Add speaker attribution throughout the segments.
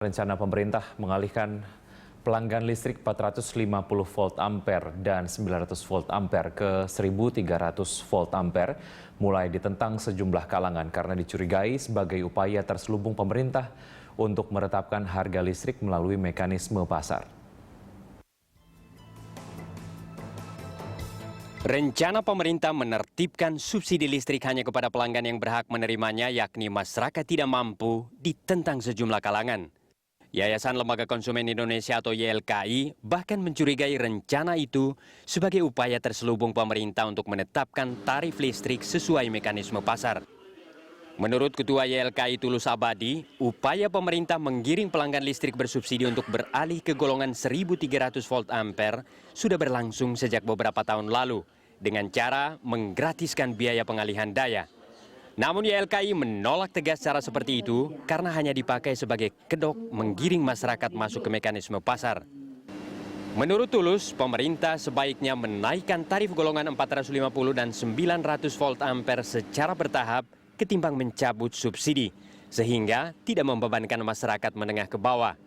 Speaker 1: Rencana pemerintah mengalihkan pelanggan listrik 450 volt ampere dan 900 volt ampere ke 1300 volt ampere mulai ditentang sejumlah kalangan karena dicurigai sebagai upaya terselubung pemerintah untuk menetapkan harga listrik melalui mekanisme pasar.
Speaker 2: Rencana pemerintah menertibkan subsidi listrik hanya kepada pelanggan yang berhak menerimanya, yakni masyarakat tidak mampu, ditentang sejumlah kalangan. Yayasan Lembaga Konsumen Indonesia atau YLKI bahkan mencurigai rencana itu sebagai upaya terselubung pemerintah untuk menetapkan tarif listrik sesuai mekanisme pasar. Menurut Ketua YLKI Tulus Abadi, upaya pemerintah menggiring pelanggan listrik bersubsidi untuk beralih ke golongan 1300 volt ampere sudah berlangsung sejak beberapa tahun lalu dengan cara menggratiskan biaya pengalihan daya. Namun YLKI menolak tegas cara seperti itu karena hanya dipakai sebagai kedok menggiring masyarakat masuk ke mekanisme pasar. Menurut Tulus, pemerintah sebaiknya menaikkan tarif golongan 450 dan 900 volt ampere secara bertahap ketimbang mencabut subsidi, sehingga tidak membebankan masyarakat menengah ke bawah.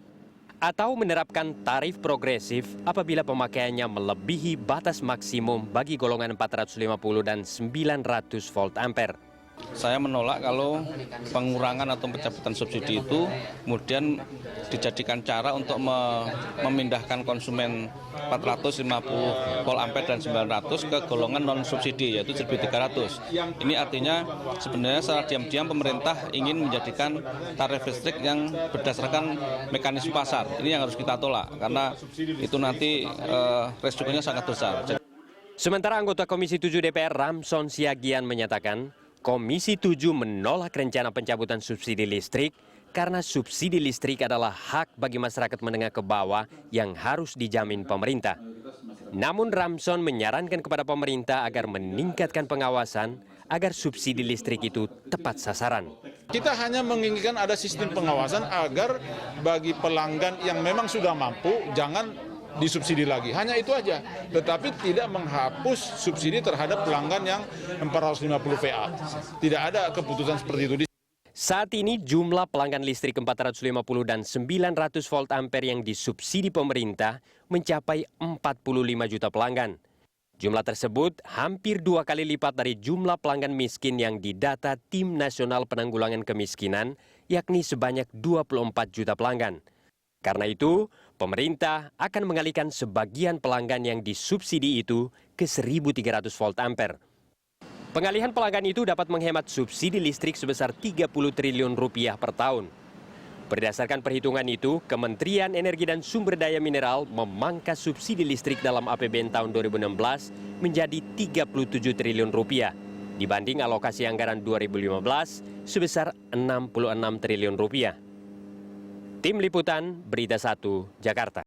Speaker 2: Atau menerapkan tarif progresif apabila pemakaiannya melebihi batas maksimum bagi golongan 450 dan 900 volt ampere.
Speaker 3: Saya menolak kalau pengurangan atau pencabutan subsidi itu kemudian dijadikan cara untuk memindahkan konsumen 450 volt ampere dan 900 ke golongan non subsidi yaitu 1300. Ini artinya sebenarnya secara diam-diam pemerintah ingin menjadikan tarif listrik yang berdasarkan mekanisme pasar. Ini yang harus kita tolak karena itu nanti resikonya sangat besar.
Speaker 2: Sementara anggota Komisi 7 DPR Ramson Siagian menyatakan Komisi 7 menolak rencana pencabutan subsidi listrik karena subsidi listrik adalah hak bagi masyarakat menengah ke bawah yang harus dijamin pemerintah. Namun Ramson menyarankan kepada pemerintah agar meningkatkan pengawasan agar subsidi listrik itu tepat sasaran.
Speaker 4: Kita hanya menginginkan ada sistem pengawasan agar bagi pelanggan yang memang sudah mampu jangan disubsidi lagi, hanya itu aja. Tetapi tidak menghapus subsidi terhadap pelanggan yang 450 VA. Tidak ada keputusan seperti itu.
Speaker 2: Saat ini jumlah pelanggan listrik 450 dan 900 volt ampere yang disubsidi pemerintah mencapai 45 juta pelanggan. Jumlah tersebut hampir 2 kali lipat dari jumlah pelanggan miskin yang didata Tim Nasional Penanggulangan Kemiskinan, yakni sebanyak 24 juta pelanggan. Karena itu, pemerintah akan mengalihkan sebagian pelanggan yang disubsidi itu ke 1300 volt ampere. Pengalihan pelanggan itu dapat menghemat subsidi listrik sebesar 30 triliun rupiah per tahun. Berdasarkan perhitungan itu, Kementerian Energi dan Sumber Daya Mineral memangkas subsidi listrik dalam APBN tahun 2016 menjadi 37 triliun rupiah, dibanding alokasi anggaran 2015 sebesar 66 triliun rupiah. Tim Liputan Berita 1, Jakarta.